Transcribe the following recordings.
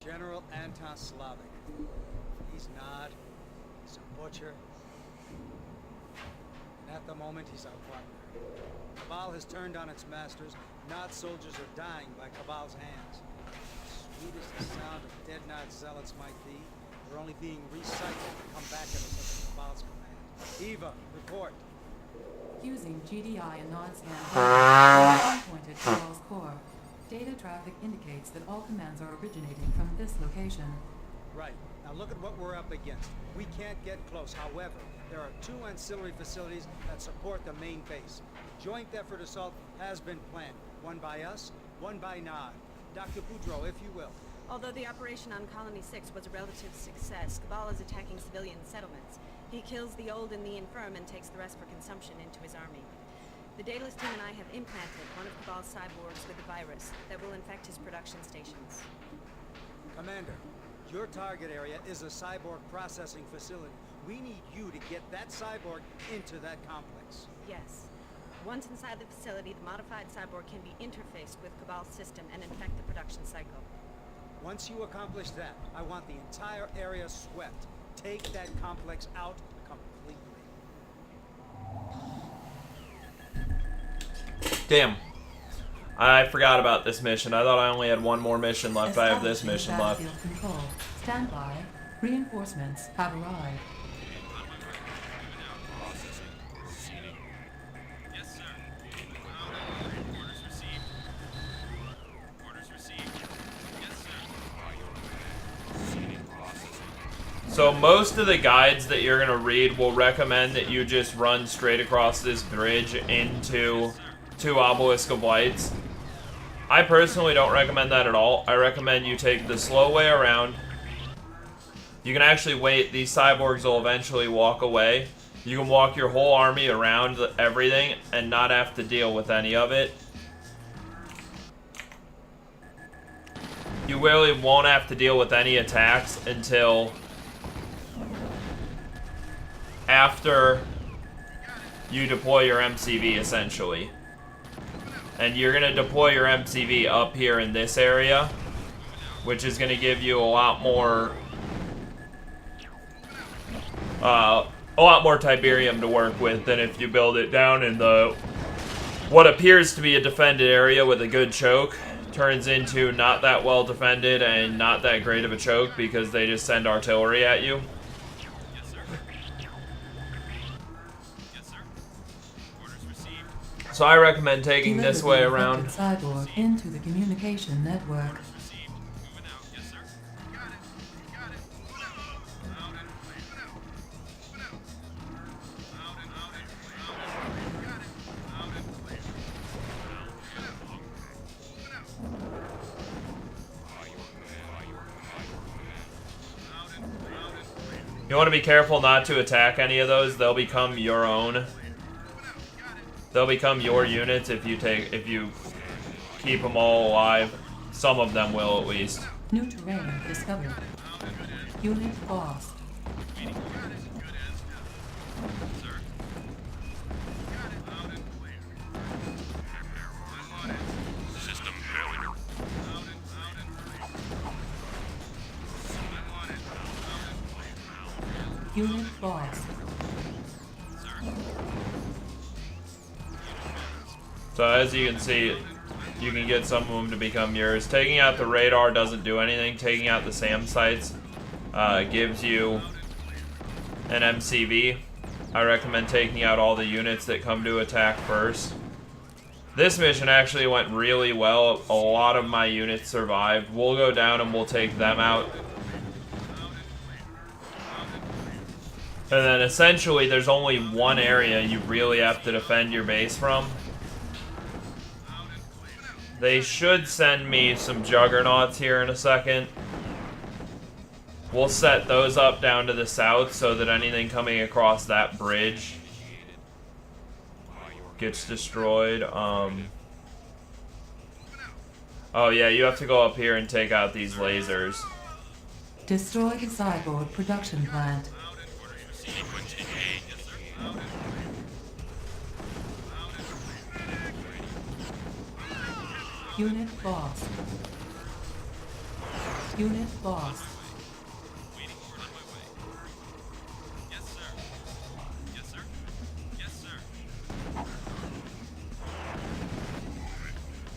General Anton Slavik. He's not. He's a butcher. And at the moment, he's our partner. Cabal has turned on its masters. Nod soldiers are dying by Cabal's hands. Sweet as the sound of dead Nod zealots might be, they're only being recycled to come back at us under Cabal's command. Eva, report. Using GDI and non-scan pointed Cabal's core. Data traffic indicates that all commands are originating from this location. Right. Now look at what we're up against. We can't get close. However, there are 2 ancillary facilities that support the main base. Joint effort assault has been planned. One by us, one by Nod. Dr. Boudreaux, if you will. Although the operation on Colony 6 was a relative success, Cabal is attacking civilian settlements. He kills the old and the infirm and takes the rest for consumption into his army. The Daedalus team and I have implanted one of Cabal's cyborgs with a virus that will infect his production stations. Commander, your target area is a cyborg processing facility. We need you to get that cyborg into that complex. Yes. Once inside the facility, the modified cyborg can be interfaced with Cabal's system and infect the production cycle. Once you accomplish that, I want the entire area swept. Take that complex out completely. Damn. I forgot about this mission. I thought I only had one more mission left. I have this mission left. Control. Stand by. Reinforcements have arrived. Yes, sir. Orders received. Orders received. Yes, sir. So most of the guides that you're going to read will recommend that you just run straight across this bridge into 2 Obelisk of Lights. I personally don't recommend that at all. I recommend you take the slow way around. You can actually wait. These cyborgs will eventually walk away. You can walk your whole army around everything and not have to deal with any of it. You really won't have to deal with any attacks until after you deploy your MCV, essentially. And you're going to deploy your MCV up here in this area, which is going to give you a lot more Tiberium to work with than if you build it down in the what appears to be a defended area with a good choke. Turns into not that well defended and not that great of a choke because they just send artillery at you. Yes, sir. Yes, sir. Orders received. So I recommend taking this way Deliver the around. infected cyborg into the communication network. Received. Moving out. Yes, sir. Got it. Got it. Moving out. Out and moving out. Moving out. Out and out and out and got it. Out and clear. Moving out. Out and clear. You want to be careful not to attack any of those. They'll become your own. They'll become your units if you keep them all alive. Some of them will, at least. New terrain discovered. Unit lost. System failure. Unit lost. So as you can see, you can get some of them to become yours. Taking out the radar doesn't do anything. Taking out the SAM sites gives you an MCV. I recommend taking out all the units that come to attack first. This mission actually went really well. A lot of my units survived. We'll go down and we'll take them out. And then essentially there's only one area you really have to defend your base from. They should send me some juggernauts here in a second. We'll set those up down to the south so that anything coming across that bridge gets destroyed. Oh yeah, you have to go up here and take out these lasers. Destroy the cyborg production plant. Sequence engaged. Yes, sir. Unit lost. Unit lost. Waiting for on my way. Yes, sir. Yes, sir. Yes, sir.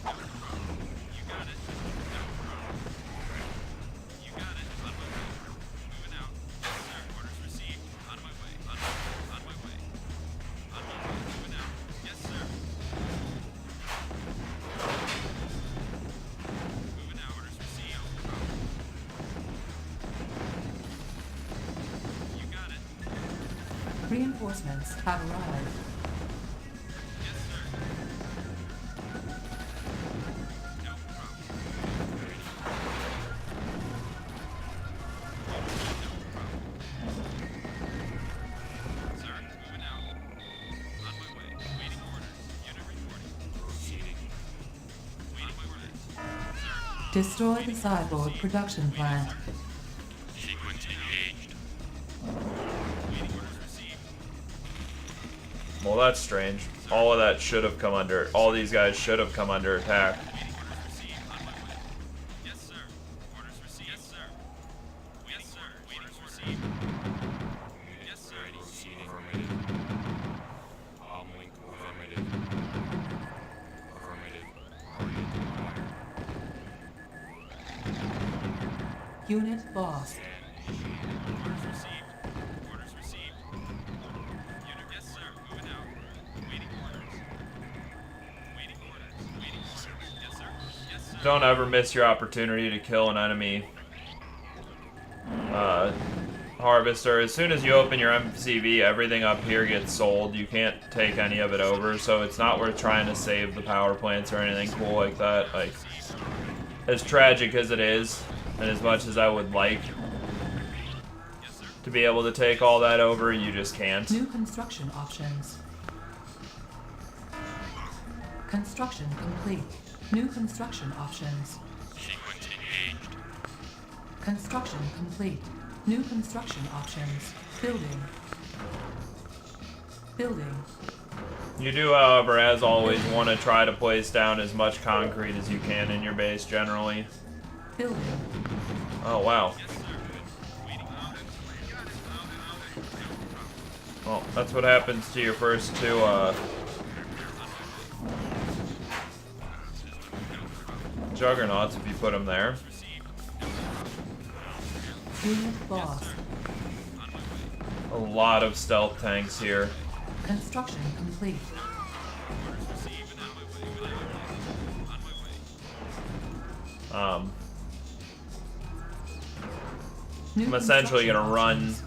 You got it. No problem. You got it. On my way. Moving out. Yes, sir. Orders received. On my way. On my way. On my way. On my way. Moving out. Yes, sir. Moving out. Orders received. You got it. Reinforcements have arrived. Yes, sir. No problem. Sir, moving out. On my way. Waiting orders. Unit reporting. Proceeding. Waiting orders. Destroy the cyborg production plant. Sequence engaged. Waiting orders received. Well, that's strange. All of that should have come under. All these guys should have come under attack. Waiting orders received. On my way. Yes, sir. Orders received. Yes, sir. Yes, sir. Waiting received. Yes, sir. Proceeding. Affirmative. Link affirmative. Affirmative. Unit lost. Orders received. Orders received. Unit. Yes, sir. Moving out. Waiting orders. Waiting orders. Waiting orders. Yes, sir. Yes, sir. Don't ever miss your opportunity to kill an enemy harvester. As soon as you open your MCV, everything up here gets sold. You can't take any of it over, so it's not worth trying to save the power plants or anything cool like that. Like, as tragic as it is, and as much as I would like to be able to take all that over, you just can't. New construction options. Construction complete. New construction options. Sequence engaged. Construction complete. New construction options. Building. Building. You do, however, as always, want to try to place down as much concrete as you can in your base, generally. Building. Oh, wow. Well, that's what happens to your first two, juggernauts if you put them there. Unit lost. A lot of stealth tanks here. Construction complete. New I'm essentially construction gonna run options.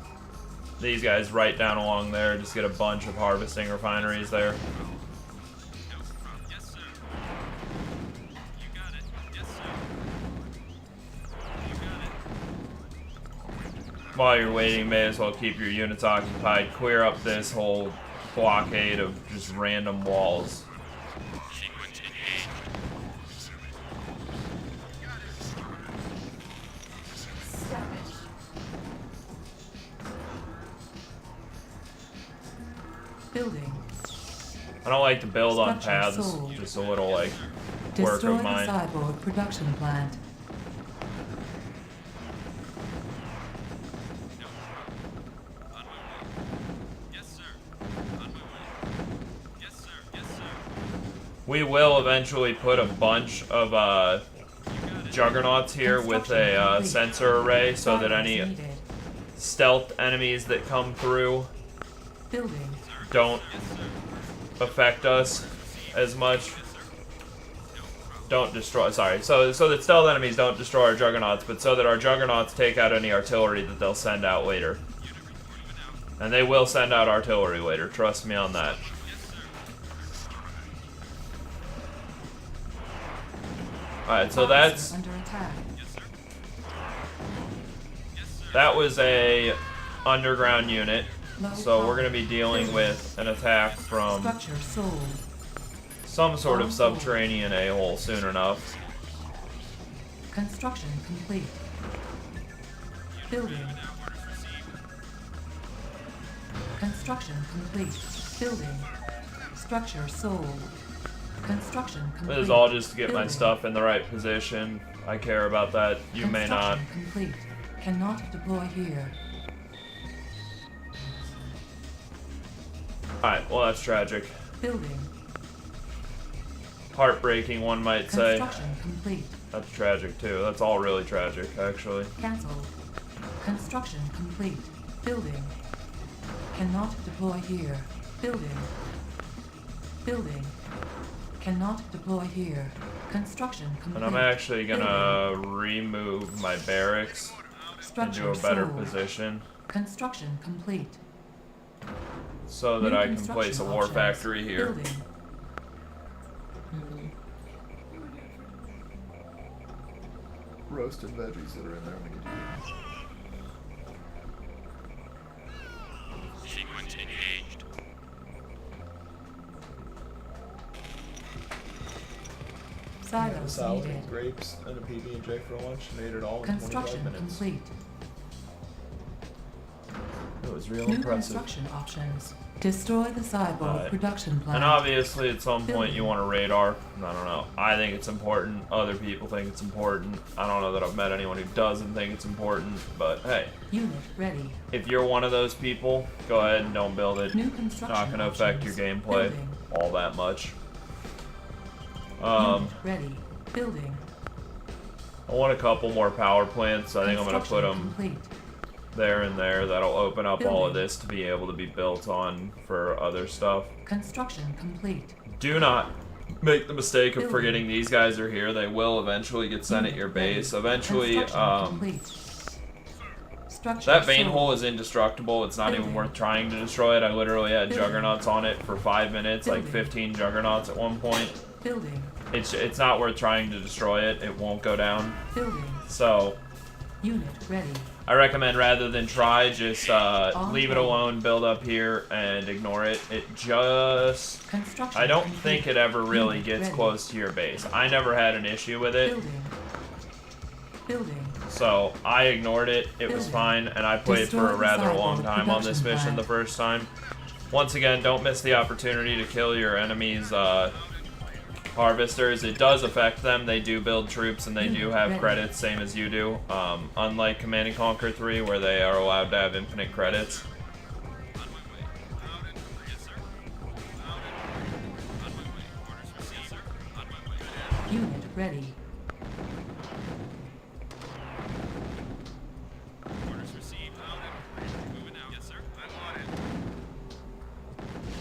these guys right down along there, just get a bunch of harvesting refineries there. Yes, sir. You got it. Yes, sir. You got it. While you're waiting, may as well keep your units occupied. Clear up this whole blockade of just random walls. Sequence engaged. Building. I don't like to build on Structure paths, sold. just a little like work Destroy of the mine. cyborg production plant. On my way. Yes, sir. On my way. Yes, sir. Yes, sir. We will eventually put a bunch of juggernauts here with a Construction complete. sensor array so that Progress any needed. stealth enemies that come through Building. don't affect us as much. Don't destroy, sorry. So that stealth enemies don't destroy our juggernauts, but so that our juggernauts take out any artillery that they'll send out later. And they will send out artillery later, trust me on that. Alright, so that's Under attack. that was a underground unit. Low So we're power. gonna be dealing with an attack from Structure sold. some sort of subterranean a-hole soon enough. Construction complete. Building. Construction complete. Building. Structure sold. Construction complete. This is all just to get my Building. stuff in the right position. I care about that. You may not. Construction complete. Cannot deploy here. Alright, well, that's tragic. Building. Heartbreaking, one might say. Construction complete. That's tragic, too. That's all really tragic, actually. Cancelled. Construction complete. Building. Cannot deploy here. Building. Building. Cannot deploy here. Construction complete. And I'm actually gonna remove my barracks Structure into a better sold. position Construction complete. so that New I can construction place a war options. factory here. Building. Roasted veggies that are in there. I'm gonna do Sequence engaged. Silos salad needed. and grapes and a PB&J for lunch and ate it all in Construction 25 minutes. complete. It was real New impressive. construction options. Destroy the cyborg Alright. production plant. And obviously, at some point, Building. you want a radar. I don't know. I think it's important. Other people think it's important. I don't know that I've met anyone who doesn't think it's important. But hey, Unit ready. if you're one of those people, go ahead and don't build it. New It's construction not going to affect your options. gameplay Building. all that much. Unit ready. Building. I want a couple more power plants. I think I'm going to put Construction them complete. there and there. That'll open up all of Building. this to be able to be built on for other stuff. Construction complete. Do not make the mistake of Building. forgetting these guys are here. They will eventually get sent at Unit your ready. base. Eventually, Construction complete. Structure that vein sold. hole is indestructible. It's not even Building. worth trying to destroy it. I literally had Building. juggernauts on it for 5 minutes, like Building. 15 juggernauts at one point. Building. It's not worth trying to destroy it. It won't go down. Building. So Unit ready. I recommend rather than try, just leave it hold. alone, build up here, and ignore it. It just... Construction I don't complete. think it ever really Unit gets ready. close to your base. I never had an issue with it, Building. Building. so I ignored it. It was Building. fine, and I played Destroy for a the rather cyborg long time on this production mission the plant. first time. Once again, don't miss the opportunity to kill your enemies' harvesters. It does affect them. They do build troops, and they do Unit have ready. credits, same as you do. Unlike Command & Conquer 3, where they are allowed to have infinite credits. On my way. Out and yes, sir. Out and on my way. Orders received, sir. On my way. Unit ready. Orders received. Out and moving out. Yes, sir. I'm on it.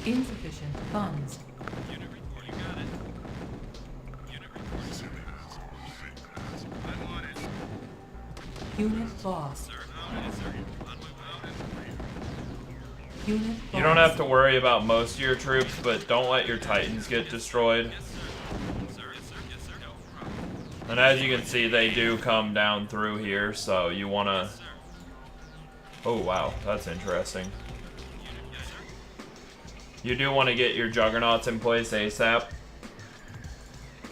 Insufficient funds. Unit report. You got it. Unit report. I'm on it. Unit boss. Sir. Out and sir. On my way. Out and Unit boss. You don't have to worry about most of your troops, but don't let your Titans get destroyed. yes, sir. Sir. Yes, sir. Yes, sir. No problem. And as you can see, they do come down through here, so you want to... Sir. Oh, wow, that's interesting. Unit. Yes, sir. You do want to get your juggernauts in place ASAP.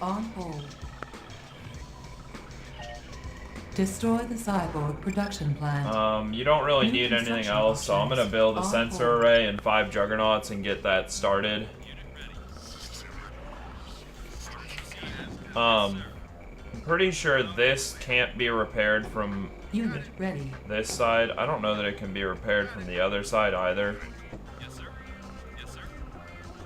On hold. Destroy the cyborg production plant. You don't really New need anything construction else, so I'm going to options. build a On sensor hold. array and 5 juggernauts and get that started. I'm pretty sure this can't be repaired from Unit ready. this side. I don't know that it can be repaired from the other side either. Yes, sir. Yes, sir.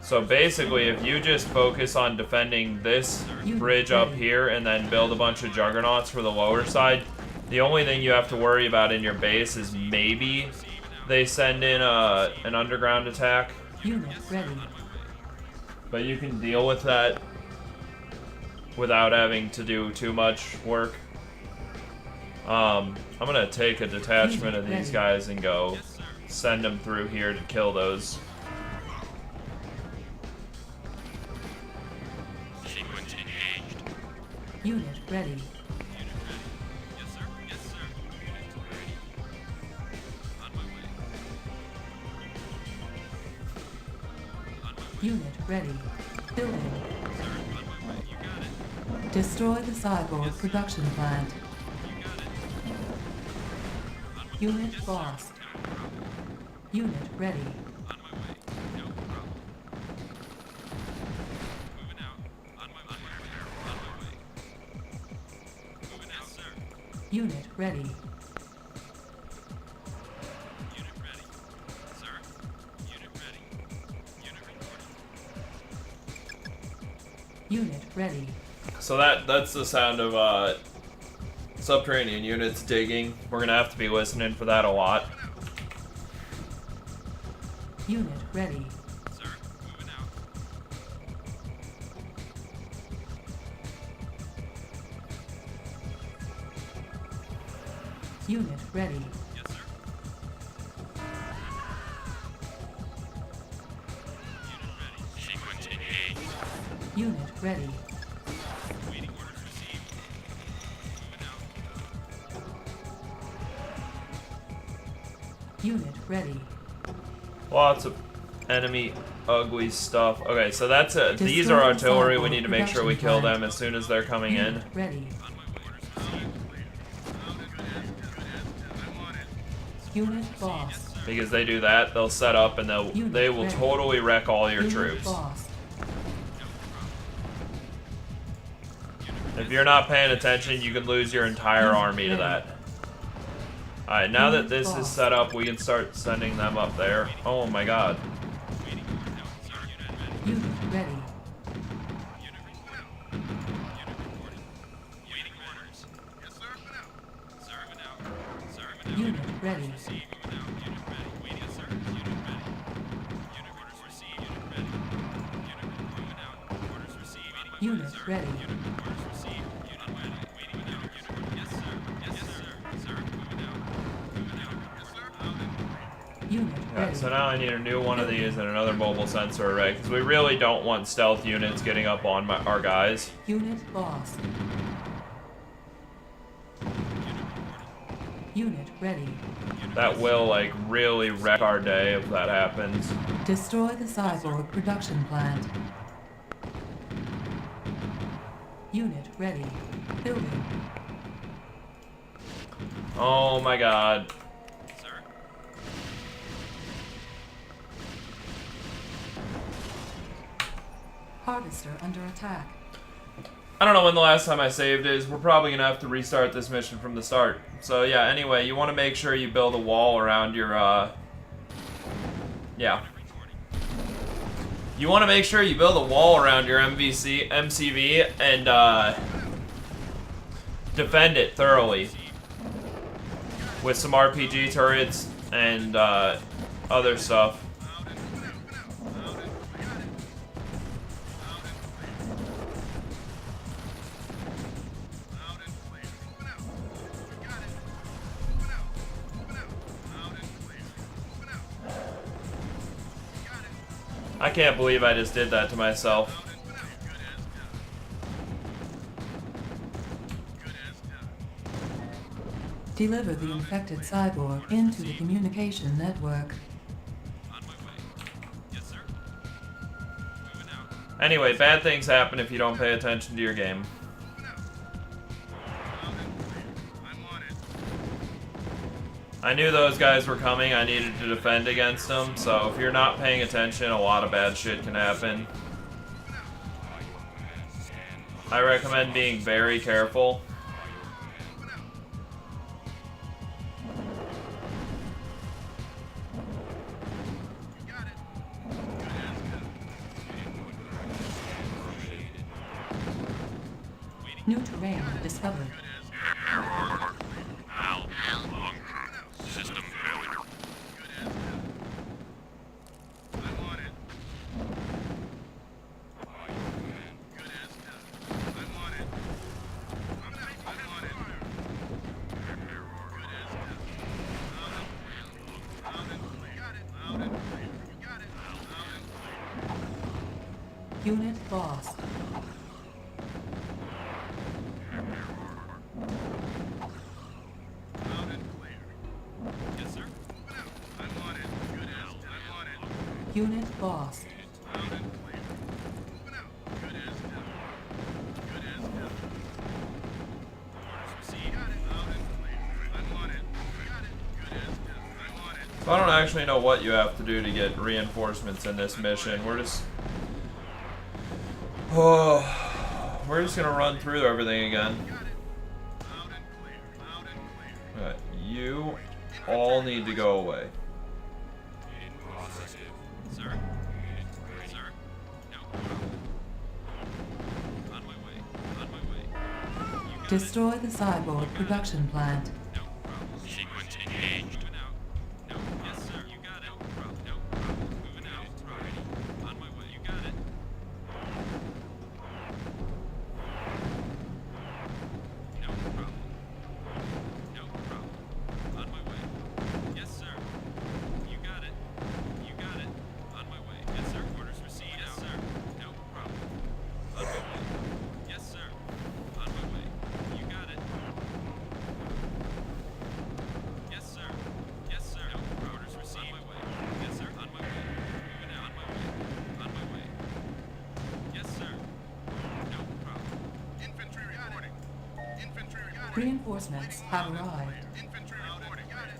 So basically, if you just focus on defending this Unit bridge up ready. here and then build a bunch of juggernauts for the lower side, the only thing you have to worry about in your base is maybe they send in an underground attack. Unit ready. But you can deal with that without having to do too much work. I'm gonna take a detachment of these guys and go send them through here to kill those. Sequence engaged. Unit ready. Yes, sir. Yes, sir. Unit ready. On my way. On my way. Unit ready. Building. Sir, on my way. You got it. Destroy the cyborg production plant. You got it. Unit boss. Unit ready. On my way. No problem. Moving out. ready. Unit ready. Sir. Unit ready. Unit reporting. Unit ready. So that's the sound of subterranean units digging. We're gonna have to be listening for that a lot. Unit ready. Sir. Moving out. Unit ready. Yes, sir. Sequence engaged. Unit ready. Waiting orders received. Moving out. Unit ready. Lots of enemy ugly stuff. Okay, so that's it. These are artillery. We need to make sure we kill them as soon as they're coming in. Unit ready. Unit boss. Because they do that, they'll set up and they will totally wreck all your Unit troops. boss. If you're not paying attention, you can lose your entire army to that. Alright, now that this is set up, we can start sending them up there. Oh my god. Unit ready. Waiting orders. Yes, sir. Sir. Moving out. Sir. Moving out. Unit ready. Received. Moving out. Unit ready. Waiting. Yes, sir. Unit ready. Unit orders received. Unit ready. Unit moving out. Orders received. Unit ready. Unit orders received. Unit ready. Waiting without. Unit order. Yes, sir. Yes, sir. Sir. Moving out. Moving out. Yes, sir. Unit Yeah, ready. so now I need a new one of these and another mobile sensor array, because we really don't want stealth units getting up on our guys. Unit boss. Unit ready. That will, like, really wreck our day if that happens. Destroy the cyborg production plant. Unit ready. Building. Oh my god. Sir. Harvester under attack. I don't know when the last time I saved is. We're probably gonna have to restart this mission from the start. So yeah, anyway, you want to make sure you build a wall around your, yeah. You want to make sure you build a wall around your MCV and, defend it thoroughly. With some RPG turrets and, other stuff. I can't believe I just did that to myself. Deliver the infected cyborg into the communication network. On my way. Yes, sir. Moving out. Anyway, bad things happen if you don't pay attention to your game. I'm on it. I knew those guys were coming, I needed to defend against them, so if you're not paying attention, a lot of bad shit can happen. I recommend being very careful. New terrain discovered. Al. System failure. I'm on it. Good as done. I'm on it. I'm on it. Good as done. Loud and clear. Got it. Loud and clear. You got it. Loud and clear. Unit boss. Loud and clear. Yes, sir. Moving out. I'm on it. Good as done. I'm on it. Unit boss. Loud and clear. Moving out. Good as done. Good as done. Orders received. Got it. Loud and clear. I'm on it. Got it. Good as done. I'm on it. So I don't actually know what you have to do to get reinforcements in this mission. We're just... Oh, we're just gonna run through everything again. Got it. Loud and clear. Loud and clear. all need to go away. Sir? Sir? No. On my way. On my way. You got Destroy the cyborg production plant. it. No problem. Sequence engaged. Moving out. No. Yes, sir. You got it. No problem. No problem. Moving out. Ready. On my way. You got it. No problem. No problem. On my way. Yes, sir. You got it. You got it. On my way. Yes, sir. Orders received. Yes, sir. No problem. On my way. Yes, sir. On my way. You got it. Yes, sir. Yes, sir. No orders received. On my way. Yes, sir. On my way. Moving out. On my way. On my way. Yes, sir. No problem. Infantry reporting. Infantry reporting. Reinforcements have arrived. Infantry reporting. Got it.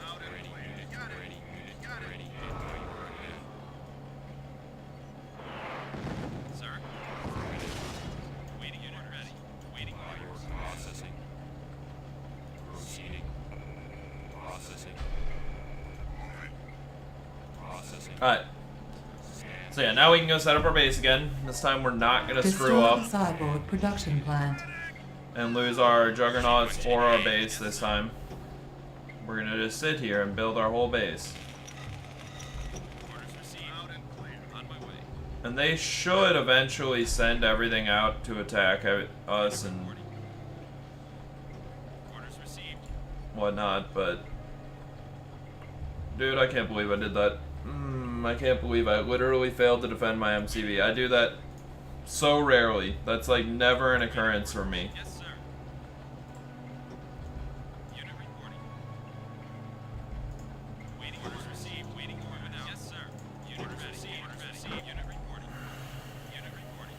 Loud and clear. Got it. Got it. Sir. Waiting unit ready. Waiting orders. Processing. Proceeding. Processing. Processing. Alright. So yeah, now we can go set up our base again. This time we're not gonna screw Destroy up the cyborg production plant. and lose our juggernauts or our base this time. We're gonna just sit here and build our whole base. Orders received. Loud and clear. On my way. And they should eventually send everything out to attack us and Orders received. whatnot, but... Dude, I can't believe I did that. I can't believe I literally failed to defend my MCV. I do that so rarely. That's like never an occurrence for me. Yes, sir. Unit reporting. Waiting orders received. Waiting moving out. Yes, sir. Unit ready. Orders received. Unit reporting. Unit reporting.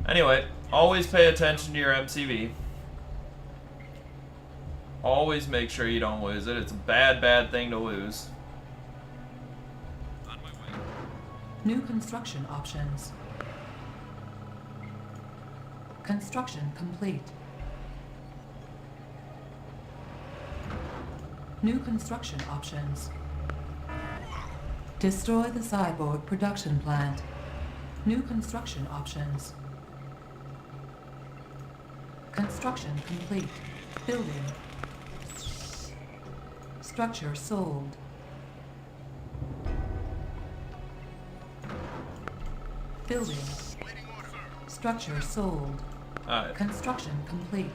Anyway, always pay attention to your MCV. Always make sure you don't lose it. It's a bad, bad thing to lose. On my way. New construction options. Construction complete. New construction options. Destroy the cyborg production plant. New construction options. Construction complete. Building. Structure sold. Building. Structure sold. Alright. Construction complete.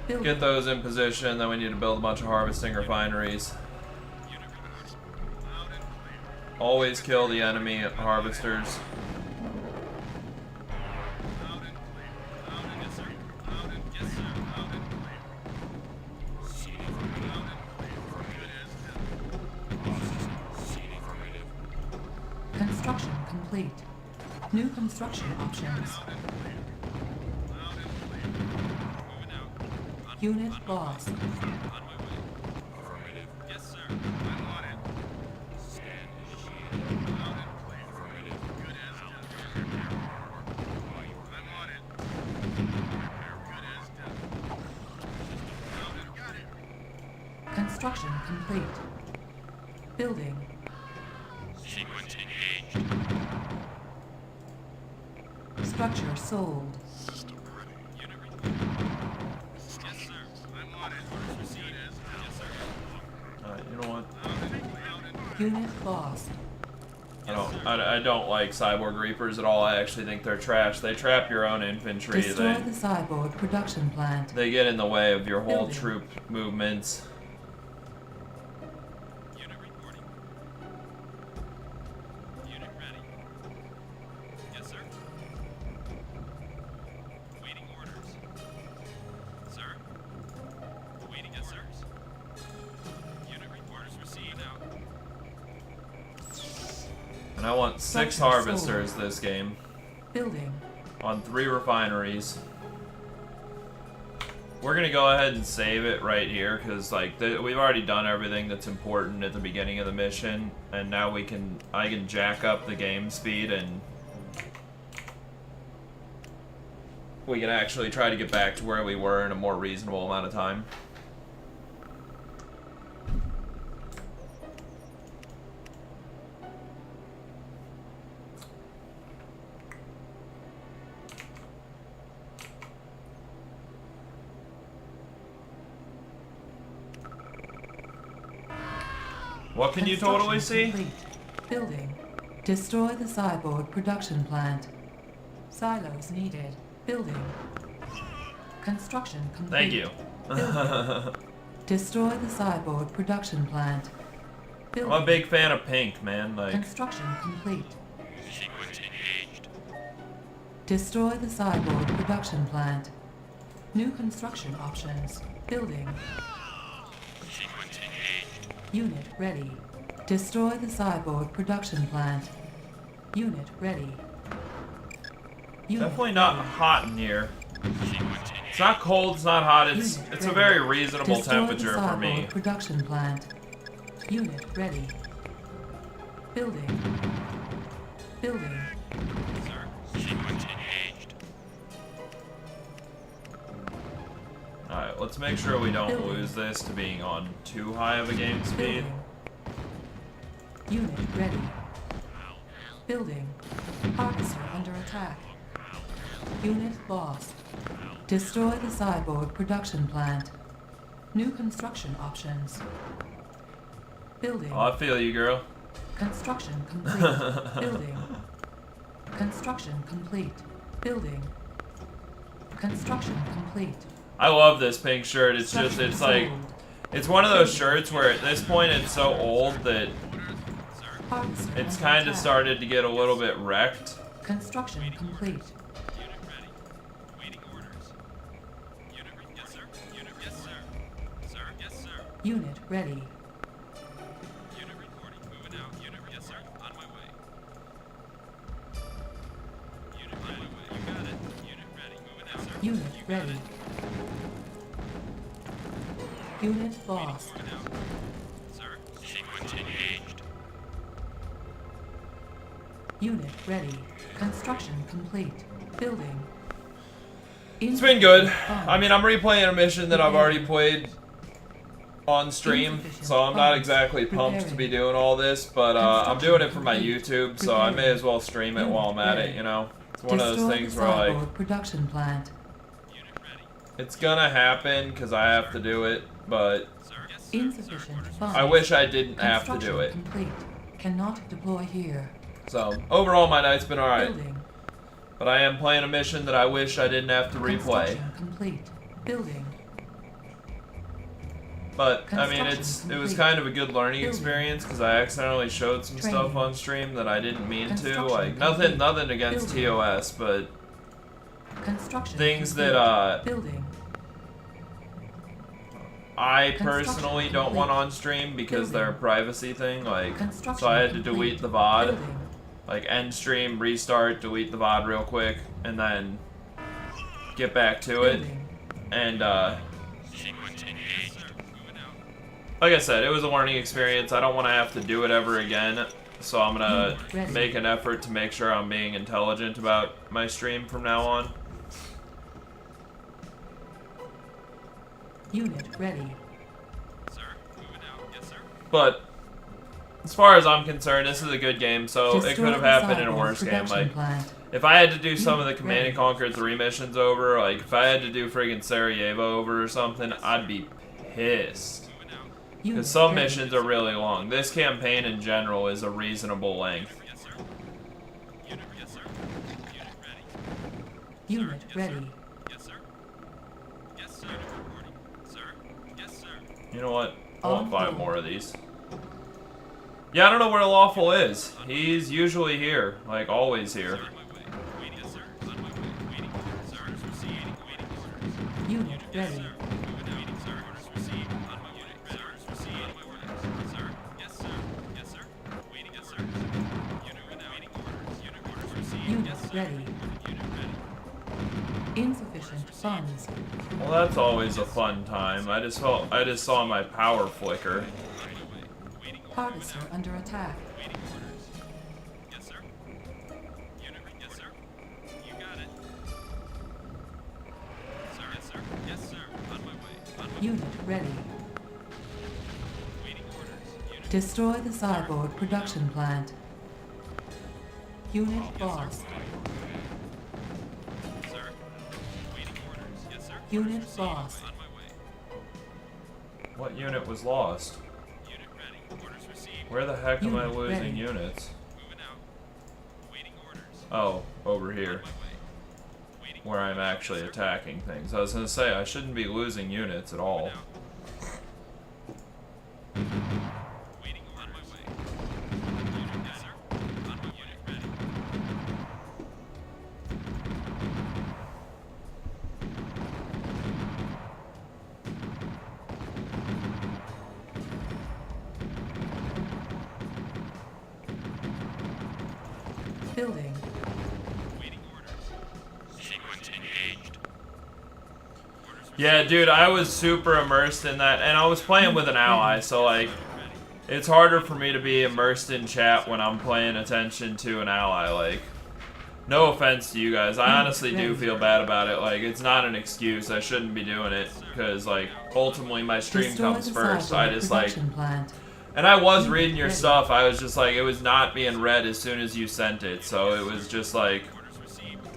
Building. Get those in position, then we need to build a bunch of harvesting refineries. Unit reporting. Loud and clear. Always kill the enemy harvesters. Loud and clear. Loud and yes, sir. Loud and yes, sir. Loud and clear. Proceeding. Loud and clear. It is done. Processing. Proceeding. Affirmative. Construction complete. New construction options. Loud and clear. Loud and clear. Moving out. On, Unit on my lost. way. On my way. Affirmative. Yes, sir. I'm on it. Scan initiated. Loud and clear. Affirmative. Good as done. I'm on it. Good as done. Loud and got it. Construction complete. Building. Sequence engaged. Structure sold. Unit reporting. Yes, sir. I'm on it. Orders received. Yes, sir. Alright, you know what? Loud and Unit lost. I don't like cyborg reapers at all. I actually think they're trash. They trap your own infantry. Destroy the cyborg production plant. They get in the way of your whole Building. troop movements. unit reporting. Unit ready. Yes, sir. Waiting orders. Sir. Waiting, yes, sir. Unit orders received now. And I want 6 Structure harvesters sold. this game Building. on 3 refineries. We're gonna go ahead and save it right here because like we've already done everything that's important at the beginning of the mission, and now I can jack up the game speed and we can actually try to get back to where we were in a more reasonable amount of time. What can you totally see? Complete. Building. Destroy the cyborg production plant. Silos needed. Building. Construction complete. Thank you. Building. Destroy the cyborg production plant. Building. I'm a big fan of pink, man. Like, Construction complete. Sequence engaged. Destroy the cyborg production plant. New construction options. Building. Sequence engaged. Unit ready. Destroy the cyborg production plant. Unit ready. Unit definitely not ready. hot in here. Sequence engaged. It's not cold, it's not hot, it's Unit it's a ready. very reasonable Destroy temperature the for me. cyborg production plant. Unit ready. Building. Building. Sir. Sequence engaged. Alright, let's make sure we don't Building. lose this to being on too high of a game speed. Building. Unit ready. Building. Officer under attack. Unit lost. Destroy the cyborg production plant. New construction options. Building. Oh, I feel you, girl. Construction complete. Building. Construction complete. Building. Construction complete. I love this pink shirt. It's just, it's like, Sold. it's one of those shirts where at this point it's so old that Officer it's under kind of attack. started to get a little bit wrecked. Construction complete. Unit ready. Waiting orders. Unit yes, sir. Unit yes, sir. Sir, yes, sir. Unit ready. Unit reporting. Moving out. Unit yes, sir. On my way. Unit on my way. You got it. Unit ready. Moving out, sir. Unit You got ready. it. Unit lost. Moving out. Sir. Sequence engaged. Unit ready. Construction complete. Building. It's been good. Funds. I mean, I'm replaying a mission that I've already played on stream, so I'm not exactly pumped to be doing all this, but I'm doing it for my YouTube, so I may as well stream it while I'm at it, you know? It's one of those Destroy things the where, like, cyborg production plant. Unit ready. it's gonna happen because I have to do it, but Sir. Yes, sir. Insufficient funds. I wish I didn't have to do Construction it. complete. Cannot deploy here. So, overall, my night's been alright, Building. but I am playing a mission that I wish I didn't have to replay. Construction complete. Building. But I mean, Construction it was complete. kind of a good learning Building. experience because I accidentally showed some stuff Training. on stream that I didn't mean to. Construction Like complete. nothing against Building. TOS, but Construction things complete. that Building. I Construction personally don't want complete. on stream because Building. they're a privacy thing. Like, Construction so I had to complete. delete the VOD, Building. like end stream, restart, delete the VOD real quick, and then get back to it. Building. And Sequence engaged. Moving out. like I said, it was a learning experience. I don't want to have to do it ever again. So I'm gonna Unit ready. make an effort to make sure I'm being intelligent about my stream from now on. Unit ready. Sir. Moving out. Yes, sir. But as far as I'm concerned, this is a good game. So it Destroy could have the happened in a cyborg worse game. production Like plant. if I had to do some of the Unit Command and ready. Conquer 3 missions over, like if I had to do friggin' Sarajevo over or something, I'd be pissed. Moving out. Unit Because some ready. missions are really long. This campaign in general is a reasonable length. Yes, sir. Unit yes, sir. Unit ready. Unit Yes, ready. Sir. Yes, sir. Yes, sir. Unit reporting. Sir. Yes, sir. You know what? I want On 5 hold. more of these. Yeah, I don't know where Lawful is. He's usually here. Like, always here. On my way. Waiting. Yes, sir. On my way. Waiting. Sir. Orders received. Waiting orders. Unit Yes, ready. sir. Moving out. Waiting, sir. Orders received. On my unit. Sir. Orders received. On my orders. Sir. Yes, sir. Yes, sir. Waiting. Yes, sir. Unit moving out. Waiting orders. Unit orders received. Unit Yes, sir. ready. Unit ready. Insufficient funds. Well, that's always a fun time. I just saw my power flicker. Waiting orders. Harvester under attack. Waiting orders. Yes, sir. Unit. Yes, sir. You got it. Sir. Yes, sir. Yes, sir. On my way. On my Unit ready. waiting orders. Unit. Destroy the cyborg production plant. Unit lost. Sir. Waiting orders. Yes, sir. Unit lost. On my way. What unit was lost? Unit ready. Orders received. Where the heck am I Unit losing ready. units? Moving out. Waiting orders. Oh, over here. On my way. Waiting Where I'm actually attacking things. I was gonna say, I shouldn't be losing units at all. out. Waiting on my way. Unit ready. Sir. On my unit ready. Building. Waiting orders. Sequence engaged. Yeah, dude, I was super immersed in that, and I was playing with an ally, so like, it's harder for me to be immersed in chat when I'm paying attention to an ally. Like, no offense to you guys, I honestly do feel bad about it. Like, it's not an excuse. I shouldn't be doing it because, like, ultimately my stream Destroy comes the first. cyber I just like, production plant. and I was reading your stuff. I was just like, it was not being read as soon as you sent it, so it was just like. Orders received.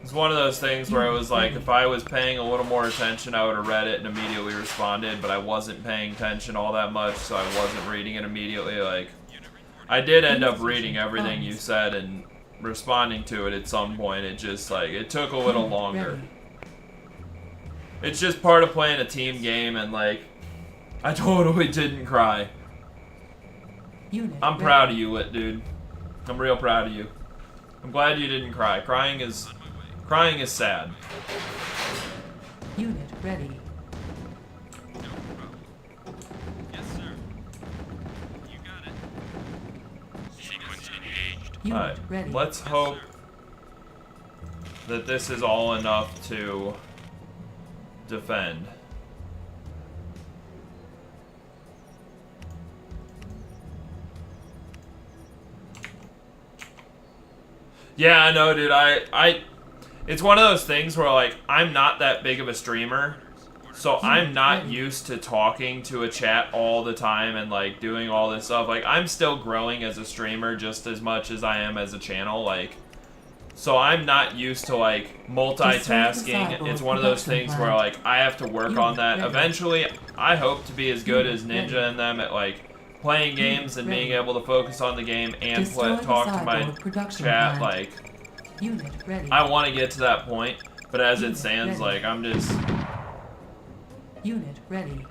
It's one of those things where it was like, if I was paying a little more attention, I would have read it and immediately responded, but I wasn't paying attention all that much, so I wasn't reading it immediately. Like, I did end up reading everything you said and responding to it at some point. It just, like, it took a little longer. Ready. It's just part of playing a team game, and, like, I totally didn't cry. Unit I'm ready. proud of you, Lit Dude. I'm real proud of you. I'm glad you didn't cry. Crying is sad. Unit ready. No problem. Yes, sir. You got it. Sequence engaged. Unit Alright, ready. let's hope that this is all enough to defend. Yeah, I know, dude. It's one of those things where, like, I'm not that big of a streamer, so I'm not used to talking to a chat all the time and, like, doing all this stuff. Like, I'm still growing as a streamer just as much as I am as a channel, like, so I'm not used to, like, multitasking. It's one of those things where, like, I have to work on that. Eventually, I hope to be as good as Ninja and them at, like, playing games and being able to focus on the game and talk to my chat. Like, Unit ready. I want to get to that point, but as it stands, like, I'm just... Unit ready.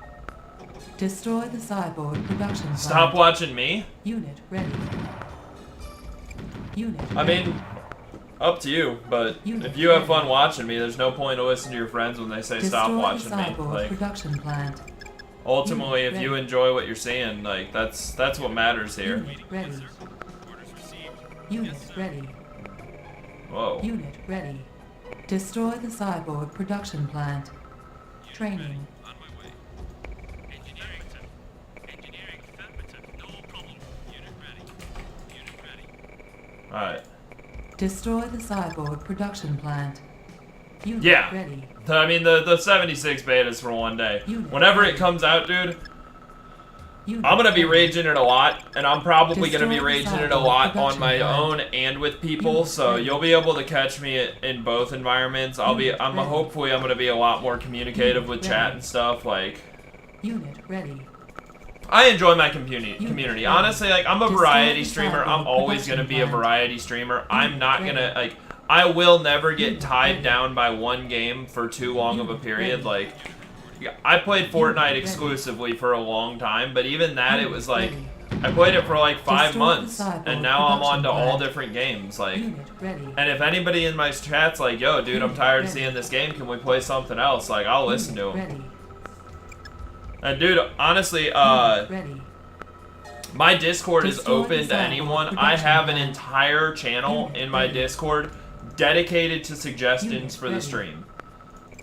Destroy the cyborg production plant. Stop watching me? Unit ready. Unit I ready. mean, up to you, but if you have fun watching me, there's no point to listen to your friends when they say stop Destroy watching the me. cyborg Like, production plant. ultimately, if you Ready. enjoy what you're seeing, like, that's what matters here. Unit ready. Orders received. Unit ready. Whoa. Unit ready. Destroy the cyborg production plant. Training. On my way. Engineering. Engineering affirmative. No problem. Unit ready. Unit ready. Alright. Destroy the cyborg production plant. Unit Yeah. ready. I mean, the 76 betas for one day. Whenever it comes out, dude, Unit I'm gonna be ready. raging it a lot, and I'm probably gonna be Destroy the raging it a cyborg lot on my production own plant. and with people. Unit So ready. you'll be able to catch me in both environments. I'm Unit ready. hopefully I'm gonna be a lot more communicative Unit with ready. chat and stuff. Like, Unit ready. I enjoy my community. ready. Honestly, like, I'm a Destroy variety the streamer. cyborg I'm always production gonna be a plant. variety streamer. I'm Unit not ready. gonna like. I will never get Unit tied ready. down by one game for too long of a Unit period. ready. Like, yeah, I played Fortnite ready. exclusively for a long time, but even that, it Unit was like, ready. I played it for like 5 Destroy the months, cyborg and now I'm on production to all plant. different games. Like, Unit ready. and if anybody in my chat's like, yo, dude, I'm tired of ready. seeing this game, can we play something else? Like, I'll listen to Unit them. ready. And dude, honestly, Unit ready. my Discord is Destroy open the to cyborg anyone. I production have an plant. entire channel Unit in my ready. Discord dedicated to suggestions Unit for the ready. stream.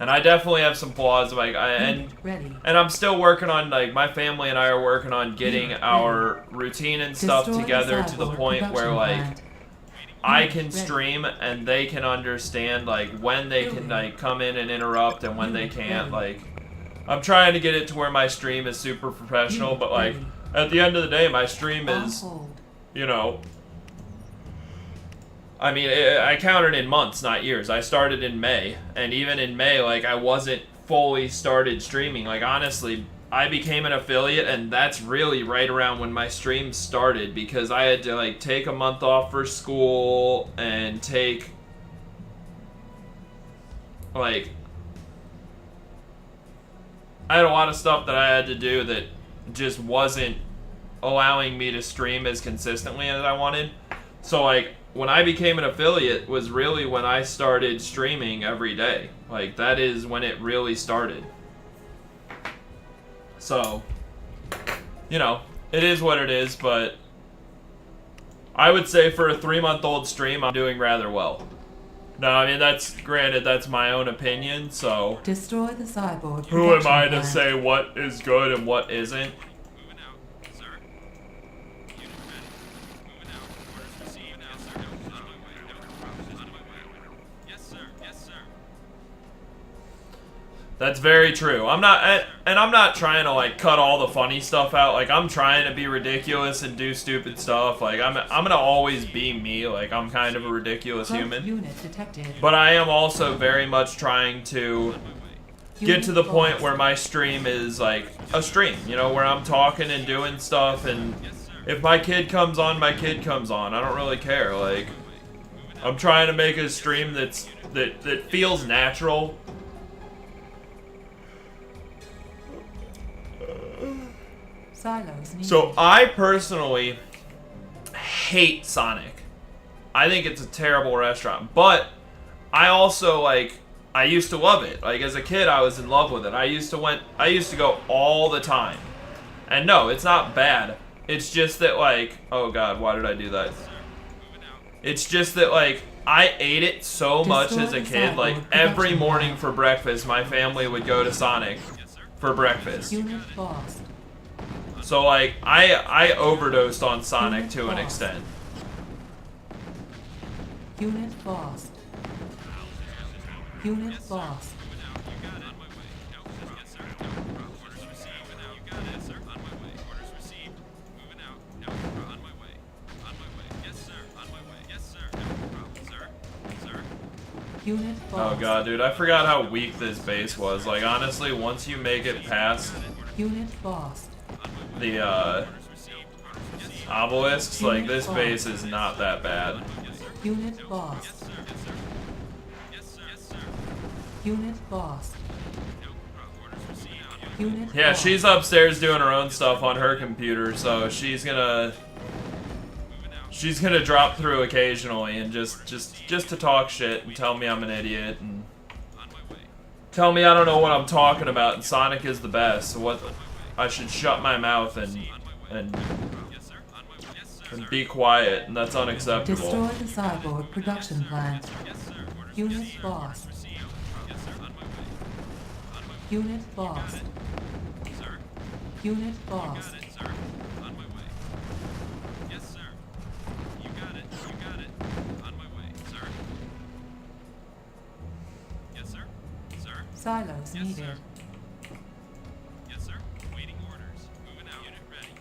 And I definitely have some flaws, like, Unit ready. and I'm still working on, like, my family and I are working on getting Unit our routine and stuff Destroy the together to the cyborg point where, production like, plant. I Unit can ready. stream and they can understand, like, when they can, Building. like, come in and interrupt and when Unit they can't. ready. Like, I'm trying to get it to where my stream is super professional, Unit but, like, ready. at the end of the day, my stream On is, hold. you know, I mean, I counted in months, not years. I started in May, and even in May, like, I wasn't fully started streaming. Like, honestly, I became an affiliate, and that's really right around when my streams started, because I had to, like, take a month off for school and take, like, I had a lot of stuff that I had to do that just wasn't allowing me to stream as consistently as I wanted. So, like, when I became an affiliate was really when I started streaming every day. Like, that is when it really started. So, you know, it is what it is, but I would say for a 3-month-old stream, I'm doing rather well. No, I mean, that's, granted, that's my own opinion, so Destroy the cyborg. who am I to production say what is good and what isn't? Moving out, sir. Unit ready. Moving out. Orders received. Now, sir. On my way. No problem. On my way. Yes, sir. Yes, sir. That's very true. I'm not trying to, like, cut all the funny stuff out. Like, I'm trying to be ridiculous and do stupid stuff. Like, I'm gonna always be me. Like, I'm kind of a ridiculous Growth human. Unit detected. But I am also very much trying to get to the point where my stream is, like, a stream. You know, where I'm talking and doing stuff, and if my kid comes on, my kid comes on. I don't really care. Like, I'm trying to make a stream that feels natural. Silos needed. So I personally hate Sonic. I think it's a terrible restaurant, but I also, like, I used to love it. Like, as a kid, I was in love with it. I used to go all the time. And no, it's not bad. It's just that, like, oh god, why did I do that? It's just that, like, I ate it so much as a kid. Like, every morning for breakfast, my family would go to Sonic for breakfast. Unit lost. So, like, I overdosed on Sonic to an extent. Unit lost. Unit lost. Unit lost. Oh god, dude, I forgot how weak this base was. Like, honestly, once you make it past Unit lost. the obelisks, like, this base is not that bad. Unit lost. Unit lost. Unit Yeah, lost. she's upstairs doing her own stuff on her computer, so she's gonna drop through occasionally and just to talk shit and tell me I'm an idiot and tell me I don't know what I'm talking about and Sonic is the best. So what, I should shut my mouth and be quiet, and that's unacceptable. Destroy the cyborg production plant. Unit lost. Unit lost. Unit lost. Silos needed. Yes, sir. Waiting orders. Moving out. Unit ready.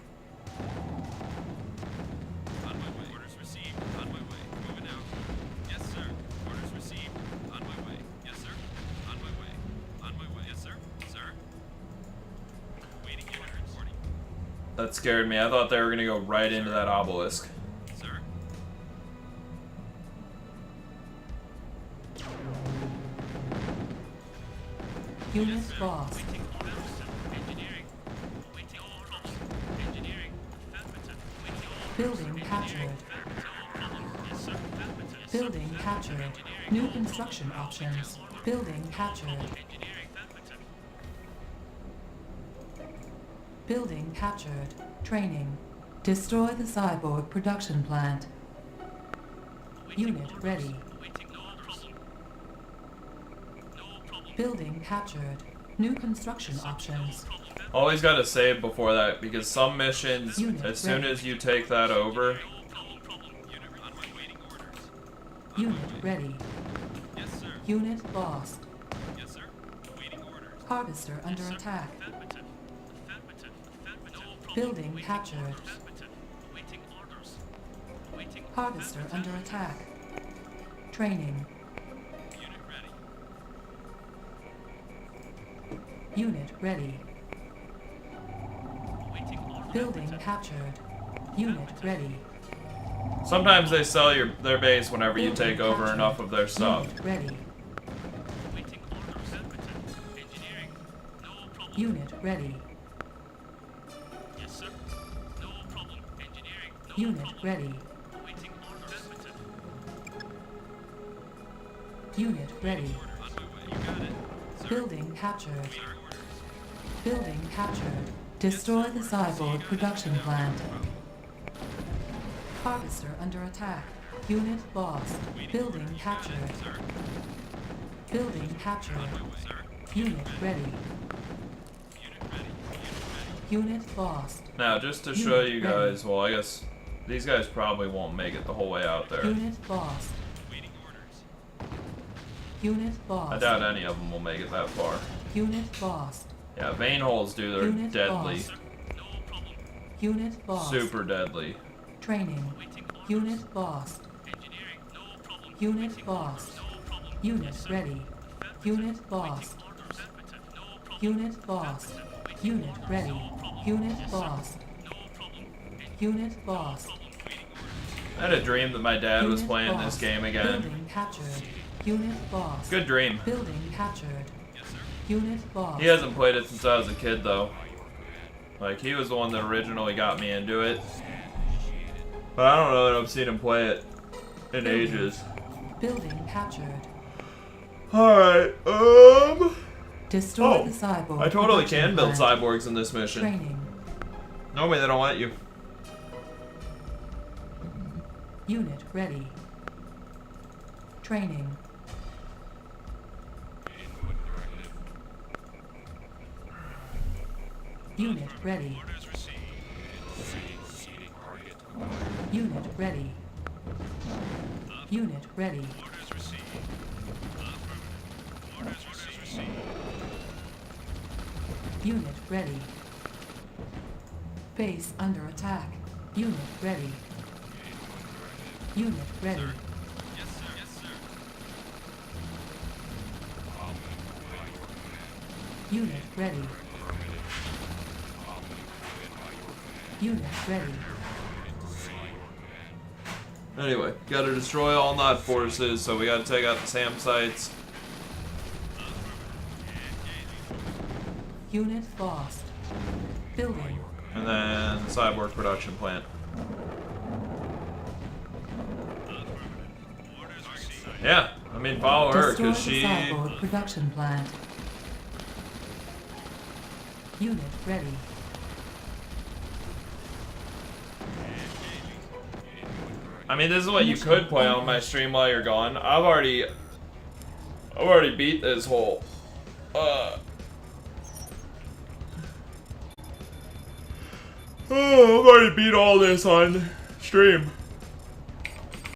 On my way. Orders received. On my way. Moving out. Yes, sir. Orders received. On my way. Yes, sir. On my way. On my way. Yes, sir. Sir. Waiting unit reporting. That scared me. I thought they were gonna go right into that obelisk. Sir. Unit lost. Engineering. Waiting orders. Engineering. Affirmative. Waiting orders. Building captured. Yes, sir. Affirmative. Building captured. New construction options. Building captured. Engineering. Affirmative. Building captured. Training. Destroy the cyborg production plant. Unit ready. Waiting. No problem. No problem. Building captured. New construction options. Always gotta save before that, because some missions, Unit as soon ready. as you take that over, Unit on my waiting orders. Unit ready. Yes, sir. Unit lost. Yes, sir. Waiting orders. Harvester under attack. Affirmative. Affirmative. Affirmative. No problem. Building Waiting captured. Affirmative. Waiting orders. Waiting. Harvester under attack. Training. Unit ready. Unit ready. Awaiting orders. Building captured. Unit ready. Sometimes they sell their base whenever you Building take over captured. enough of their stuff. Unit ready. Awaiting orders. Affirmative. Engineering. No problem. Unit ready. Yes, sir. No problem. Engineering. No Unit problem. ready. Awaiting orders. Affirmative. Unit ready. On my way. You got it. Sir. Building captured. Your orders. Building captured. Destroy the cyborg production plant. Harvester under attack. Unit lost. Building captured. Sir. Building captured. Sir. Unit ready. Unit ready. Unit lost. Now, just to show Unit you ready. guys, well, I guess these guys probably won't make it the whole way out there. Unit lost. Waiting orders. Unit I lost. doubt any of them will make it that far. Unit lost. Yeah, vein holes do. They're Unit deadly. lost. No problem. Unit lost. Super deadly. Training. Awaiting orders. Unit lost. Engineering. No problem. Unit lost. No problem. Unit ready. Unit lost. Orders. Affirmative. No problem. Unit lost. Unit ready. Unit lost. No problem. Unit lost. I had a dream that my dad was Unit playing this lost. game again. Building captured. Unit lost. Good dream. Building captured. Unit lost. He hasn't played it since I was a kid, though. Like, he was the one that originally got me into it. But I don't know that I've seen him play it in ages. Building captured. Alright, Destroy Oh, the cyborg. I totally production can build plant. cyborgs in this mission. Training. Normally they don't let you. Unit ready. Training. Unit ready. Orders received. Unit ready. Unit ready. Orders received. Affirmative. Orders received. Unit ready. Base under attack. Unit ready. Unit ready. Yes, sir. Yes, sir. Unit ready. Unit ready. Anyway, gotta destroy all Nod forces, so we gotta take out the SAM sites. Unit lost. Building. And then the cyborg production plant. Orders received. Yeah, I mean, follow her, Destroy because the she... cyborg production plant. Unit ready. I mean, this is what you could play on my stream while you're gone. I've already beat this whole, I've already beat all this on stream.